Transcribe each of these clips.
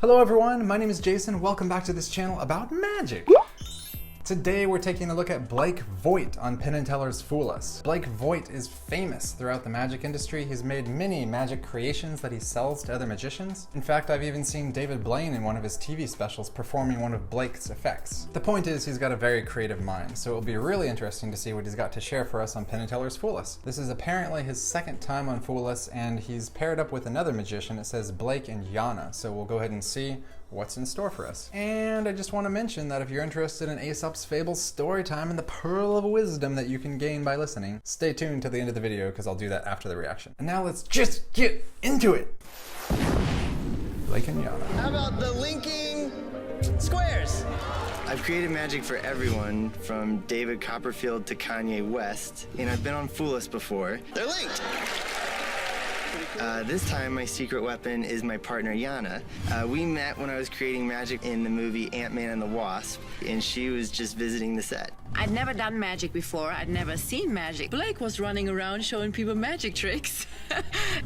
Hello everyone, my name is Jason. Welcome back to this channel about magic. Today we're taking a look at Blake Vogt on Penn and Teller's Fool Us. Blake Vogt is famous throughout the magic industry. He's made many magic creations that he sells to other magicians. In fact, I've even seen David Blaine in one of his TV specials performing one of Blake's effects. The point is, he's got a very creative mind, so it'll be really interesting to see what he's got to share for us on Penn and Teller's Fool Us. This is apparently his second time on Fool Us, and he's paired up with another magician. It says Blake and Jana, so we'll go ahead and see what's in store for us. And I just want to mention that if you're interested in Aesop's Fables story time and the pearl of wisdom that you can gain by listening, stay tuned to the end of the video because I'll do that after the reaction. And now let's just get into it. Blake and Jana. How about the linking squares? I've created magic for everyone from David Copperfield to Kanye West, and I've been on Fool Us before. They're linked. This time, my secret weapon is my partner, Jana. We met when I was creating magic in the movie Ant-Man and the Wasp, and she was just visiting the set. I'd never done magic before. I'd never seen magic. Blake was running around showing people magic tricks.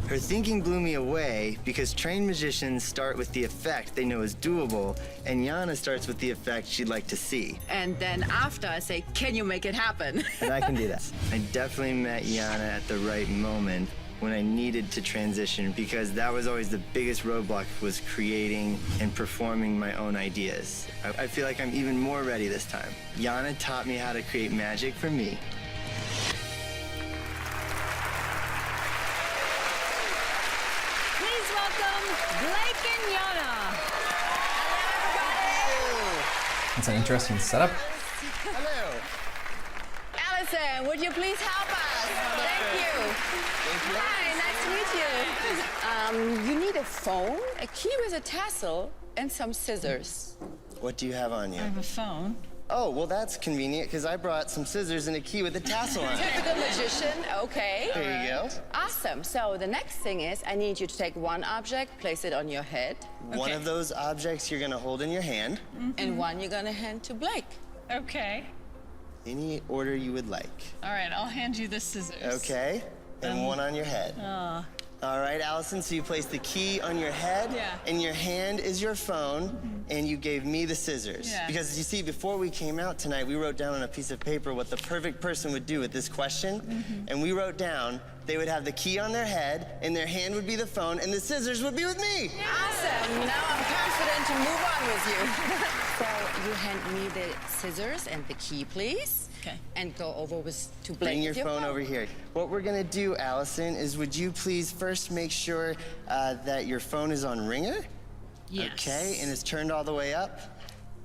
Her thinking blew me away because trained magicians start with the effect they know is doable, and Jana starts with the effect she'd like to see. And then after, I say, can you make it happen? And I can do that. I definitely met Jana at the right moment when I needed to transition, because that was always the biggest roadblock, was creating and performing my own ideas. I feel like I'm even more ready this time. Jana taught me how to create magic for me. Please welcome Blake and Jana. Hello, everybody. It's an interesting setup. Hello. Allison, would you please help us? Thank you. Hi, nice to meet you. You need a phone, a key with a tassel, and some scissors. What do you have on you? I have a phone. Oh, well, that's convenient, because I brought some scissors and a key with a tassel on it. Typical magician, okay. There you go. Awesome. So the next thing is, I need you to take one object, place it on your head. One of those objects you're going to hold in your hand. And one you're gonna hand to Blake. Okay. Any order you would like. All right, I'll hand you the scissors. Okay. And one on your head. All right, Allison, so you place the key on your head, and your hand is your phone, and you gave me the scissors. Yeah. Because you see, before we came out tonight, we wrote down on a piece of paper what the perfect person would do with this question, and we wrote down they would have the key on their head, and their hand would be the phone, and the scissors would be with me. Awesome. Now I'm confident to move on with you. So you hand me the scissors and the key, please. Okay. And go over to Blake. Bring your phone over here. What we're gonna do, Allison, is would you please first make sure that your phone is on ringer? Yes. Okay, and it's turned all the way up.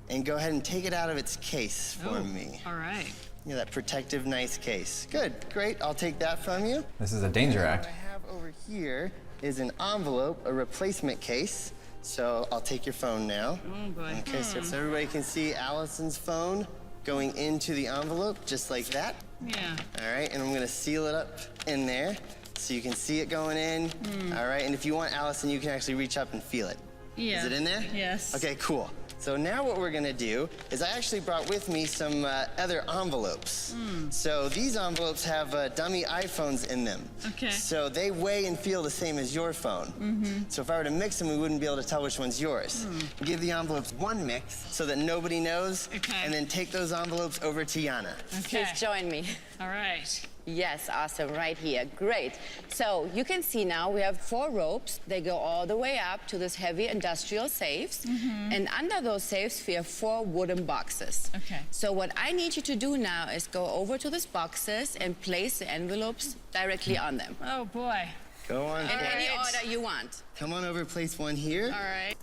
And go ahead and take it out of its case for me. All right. Yeah, that protective, nice case. Good, great, I'll take that from you. This is a danger act. What I have over here is an envelope, a replacement case. So I'll take your phone now. Oh, boy. Okay, so everybody can see Allison's phone going into the envelope, just like that. Yeah. All right, and I'm gonna seal it up in there so you can see it going in. All right, and if you want, Allison, you can actually reach up and feel it. Yeah. Is it in there? Yes. Okay, cool. So now what we're gonna do is I actually brought with me some other envelopes. So these envelopes have dummy iPhones in them. Okay. So they weigh and feel the same as your phone. So if I were to mix them, we wouldn't be able to tell which one's yours. Give the envelopes one mix so that nobody knows, and then take those envelopes over to Jana. Okay. Please join me. All right. Yes, awesome, right here, great. So you can see now we have 4 ropes. They go all the way up to this heavy industrial safes. And under those safes, we have 4 wooden boxes. Okay. So what I need you to do now is go over to these boxes and place the envelopes directly on them. Oh, boy. Go on. In any right. order you want. Come on over, place one here. All right.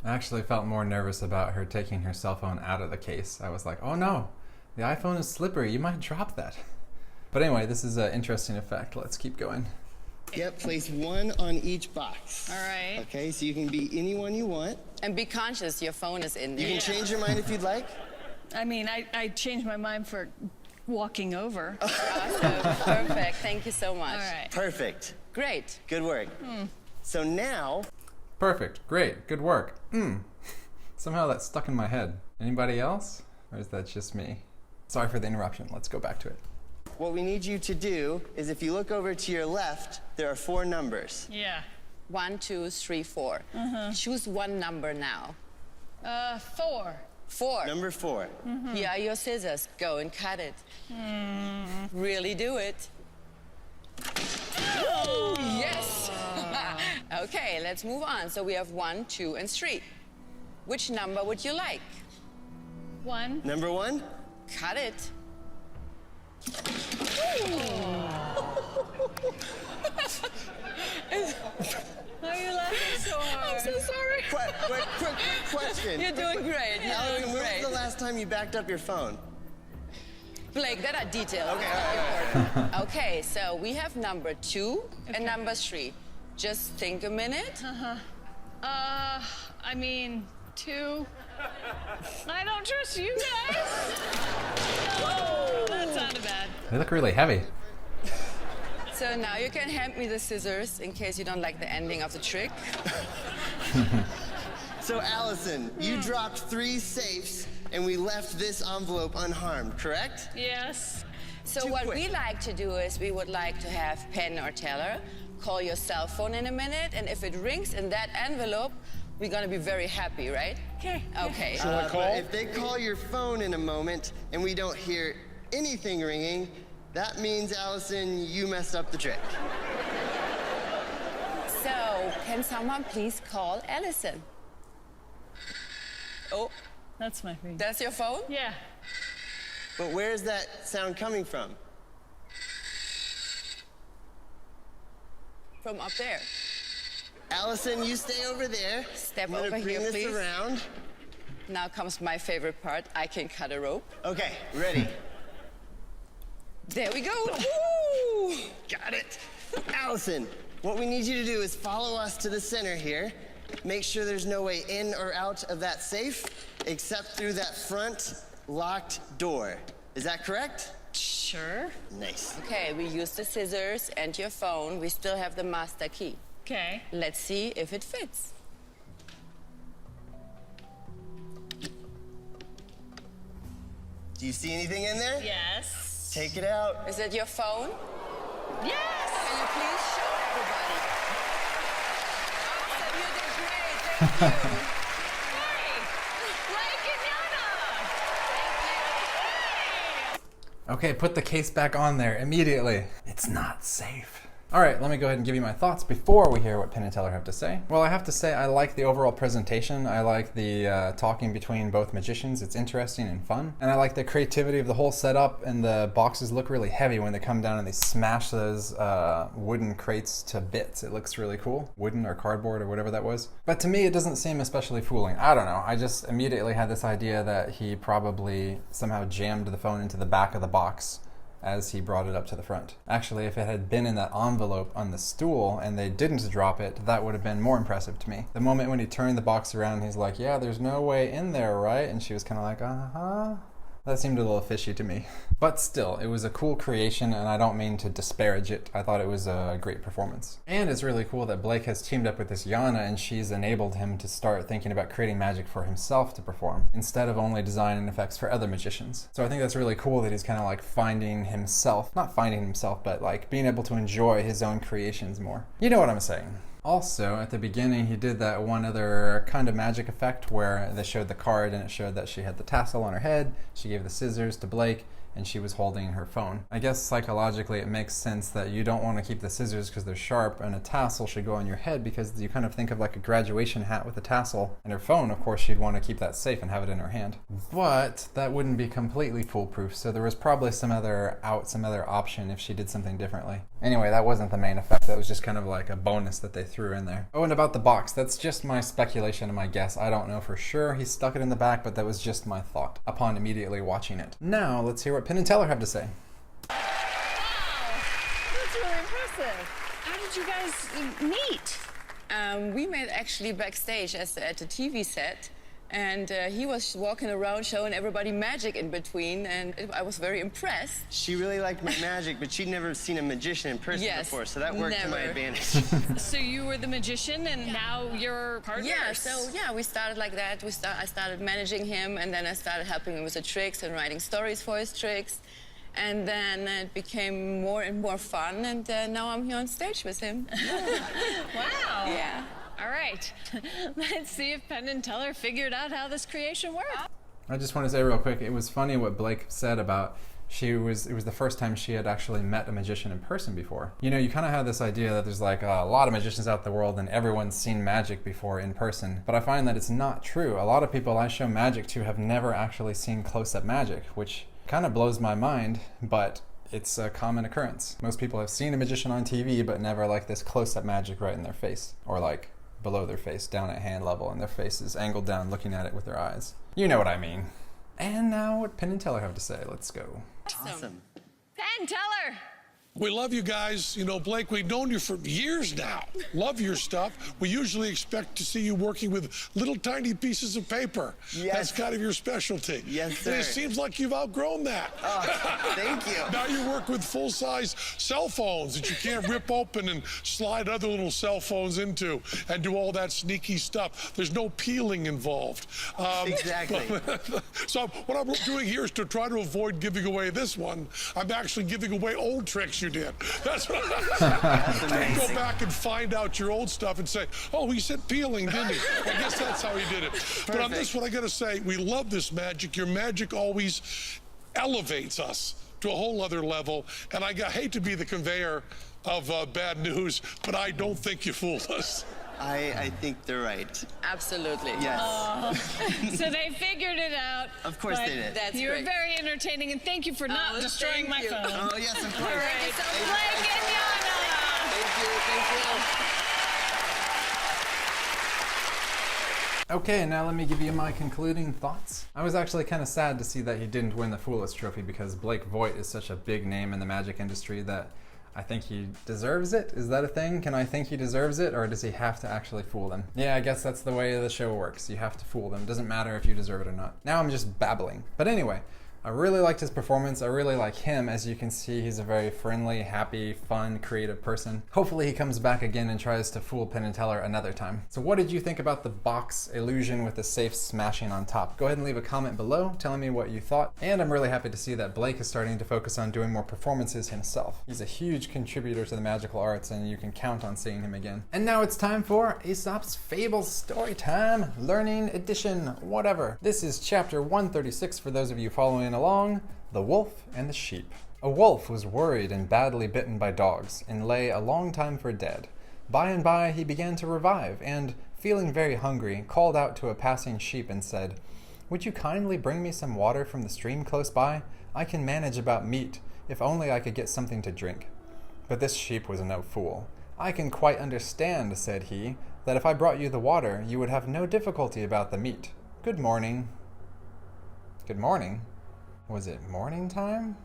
I actually felt more nervous about her taking her cell phone out of the case. I was like, oh no, the iPhone is slippery, you might drop that. But anyway, this is an interesting effect. Let's keep going. Yep, place one on each box. All right. Okay, so you can be anyone you want. And be conscious, your phone is in there. You can change your mind if you'd like. I mean, I changed my mind for walking over. Awesome, perfect, thank you so much. All right. Perfect. Great. Good work. So now, Perfect, great, good work. Somehow that stuck in my head. Anybody else? Or is that just me? Sorry for the interruption, let's go back to it. what we need you to do is if you look over to your left, there are 4 numbers. Yeah. 1, 2, 3, 4. Choose one number now. 4. 4. Number 4. Here are your scissors. Go and cut it. Really do it. Yes. Okay, let's move on. So we have 1, 2, and 3. Which number would you like? 1. Number 1? Cut it. Why are you laughing so hard? I'm so sorry. Quick question. You're doing great. You're Allison, doing when great. was the last time you backed up your phone? Blake, that are details. Okay, all right. Okay, so we have number 2 and number 3. Just think a minute. I mean, 2. I don't trust you guys. Oh, that sounded bad. They look really heavy. So now you can hand me the scissors in case you don't like the ending of the trick. So, Allison, you dropped 3 safes, and we left this envelope unharmed, correct? Yes. So Too what quick. we like to do is we would like to have Penn or Teller call your cell phone in a minute, and if it rings in that envelope, we're gonna be very happy, right? Okay. Okay. But if they call your phone in a moment and we don't hear anything ringing, that means, Allison, you messed up the trick. So can someone please call Allison? Oh, That's my thing. that's your phone? Yeah. But where's that sound coming from? From up there. Allison, you stay over there. Step I'm gonna over bring here, this please. around. Now comes my favorite part. I can cut a rope. Okay, ready. There we go. Woo! Got it. Allison, what we need you to do is follow us to the center here. Make sure there's no way in or out of that safe except through that front locked door. Is that correct? Sure. Nice. Okay, we use the scissors and your phone. We still have the master key. Okay. Let's see if it fits. Do you see anything in there? Yes. Take it out. Is it your phone? Yes. Can you please show everybody? Awesome, you did great. Thank you. Hey, Blake and Jana. Okay, put the case back on there immediately. It's not safe. All right, let me go ahead and give you my thoughts before we hear what Penn and Teller have to say. Well, I have to say I like the overall presentation. I like the talking between both magicians. It's interesting and fun. And I like the creativity of the whole setup, and the boxes look really heavy when they come down and they smash those wooden crates to bits. It looks really cool. Wooden or cardboard or whatever that was. But to me, it doesn't seem especially fooling. I don't know. I just immediately had this idea that he probably somehow jammed the phone into the back of the box as he brought it up to the front. Actually, if it had been in that envelope on the stool and they didn't drop it, that would have been more impressive to me. The moment when he turned the box around, he's like, yeah, there's no way in there, right? And she was kind of like, uh-huh. That seemed a little fishy to me. But still, it was a cool creation, and I don't mean to disparage it. I thought it was a great performance. And it's really cool that Blake has teamed up with this Jana, and she's enabled him to start thinking about creating magic for himself to perform, instead of only designing effects for other magicians. So I think that's really cool that he's kind of like finding himself, not finding himself, but like being able to enjoy his own creations more. You know what I'm saying. Also, at the beginning, he did that one other kind of magic effect where they showed the card and it showed that she had the tassel on her head, she gave the scissors to Blake, and she was holding her phone. I guess psychologically it makes sense that you don't want to keep the scissors because they're sharp, and a tassel should go on your head because you kind of think of like a graduation hat with a tassel. And her phone, of course, she'd want to keep that safe and have it in her hand. But that wouldn't be completely foolproof, so there was probably some other option if she did something differently. Anyway, that wasn't the main effect. That was just kind of like a bonus that they threw in there. Oh, and about the box, that's just my speculation and my guess. I don't know for sure. He stuck it in the back, but that was just my thought upon immediately watching it. Now, let's hear what Penn and Teller have to say. Wow, that's really impressive. How did you guys meet? We met actually backstage at the TV set, and he was walking around showing everybody magic in between, and I was very impressed. She really liked my magic, but she'd never seen a magician in person Yes, before, so that worked to my never. advantage. So you were the magician, and now you're partners. Yeah, so yeah, we started like that. I started managing him, and then I started helping him with the tricks and writing stories for his tricks. And then it became more and more fun, and now I'm here on stage with him. Wow. Yeah. All right. Let's see if Penn and Teller figured out how this creation works. I just want to say real quick, it was funny what Blake said about it was the first time she had actually met a magician in person before. You know, you kind of have this idea that there's like a lot of magicians out in the world and everyone's seen magic before in person. But I find that it's not true. A lot of people I show magic to have never actually seen close-up magic, which kind of blows my mind, but it's a common occurrence. Most people have seen a magician on TV, but never like this close-up magic right in their face, or like below their face, down at hand level, and their face is angled down looking at it with their eyes. You know what I mean. And now what Penn and Teller have to say. Let's go. Awesome. Penn Teller. We love you guys. You know, Blake, we've known you for years now. Love your stuff. We usually expect to see you working with little tiny pieces of paper. Yes. That's kind of your specialty. Yes, sir. And it seems like you've outgrown that. Oh, thank you. Now you work with full-size cell phones that you can't rip open and slide other little cell phones into and do all that sneaky stuff. There's no peeling involved. Exactly. So what I'm doing here is to try to avoid giving away this one. I'm actually giving away old tricks you did. That's what That's amazing. Go back and find out your old stuff and say, oh, he said peeling, didn't he? I guess that's how he did it. But on this one, I gotta say, we love this magic. Your magic always elevates us to a whole other level. And I hate to be the conveyor of bad news, but I don't think you fooled us. I think they're right. Absolutely. Yes. So they figured it out. Of course but they did. That's You were great. very entertaining, and thank you for not destroying my thank you. phone. Oh, yes, of course. All right, so Blake and Jana. Thank you. Okay, now let me give you my concluding thoughts. I was actually kind of sad to see that he didn't win the Fool Us trophy because Blake Vogt is such a big name in the magic industry that I think he deserves it. Is that a thing? Can I think he deserves it, or does he have to actually fool them? Yeah, I guess that's the way the show works. You have to fool them. Doesn't matter if you deserve it or not. Now I'm just babbling. But anyway, I really liked his performance. I really like him. As you can see, he's a very friendly, happy, fun, creative person. Hopefully he comes back again and tries to fool Penn and Teller another time. So what did you think about the box illusion with the safe smashing on top? Go ahead and leave a comment below telling me what you thought. And I'm really happy to see that Blake is starting to focus on doing more performances himself. He's a huge contributor to the magical arts, and you can count on seeing him again. And now it's time for Aesop's Fables story time, learning edition, whatever. This is chapter 136 for those of you following along, The Wolf and the Sheep. A wolf was worried and badly bitten by dogs, and lay a long time for dead. By and by he began to revive, and, feeling very hungry, called out to a passing sheep and said, "Would you kindly bring me some water from the stream close by? I can manage about meat, if only I could get something to drink." But this sheep was no fool. "I can quite understand," said he, "that if I brought you the water, you would have no difficulty about the meat. Good morning." Good morning? Was it morning time?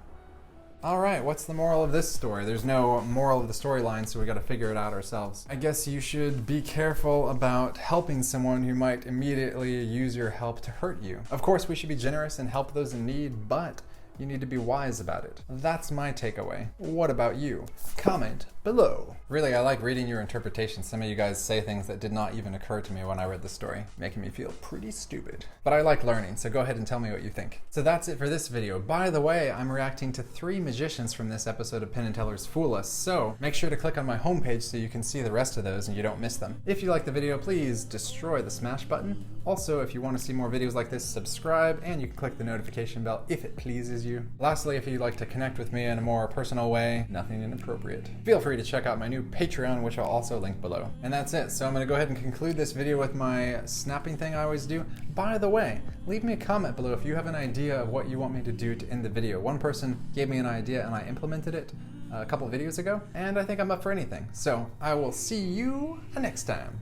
Alright, what's the moral of this story? There's no moral of the storyline, so we gotta figure it out ourselves. I guess you should be careful about helping someone who might immediately use your help to hurt you. Of course, we should be generous and help those in need, but you need to be wise about it. That's my takeaway. What about you? Comment below. Really, I like reading your interpretations. Some of you guys say things that did not even occur to me when I read the story, making me feel pretty stupid. But I like learning, so go ahead and tell me what you think. So that's it for this video. By the way, I'm reacting to 3 magicians from this episode of Penn and Teller's Fool Us, so make sure to click on my homepage so you can see the rest of those and you don't miss them. If you like the video, please destroy the smash button. Also, if you want to see more videos like this, subscribe, and you can click the notification bell if it pleases you. Lastly, if you'd like to connect with me in a more personal way, nothing inappropriate, feel free to check out my new Patreon, which I'll also link below. And that's it, so I'm going to go ahead and conclude this video with my snapping thing I always do. By the way, leave me a comment below if you have an idea of what you want me to do to end the video. One person gave me an idea and I implemented it a couple of videos ago, and I think I'm up for anything. So I will see you next time.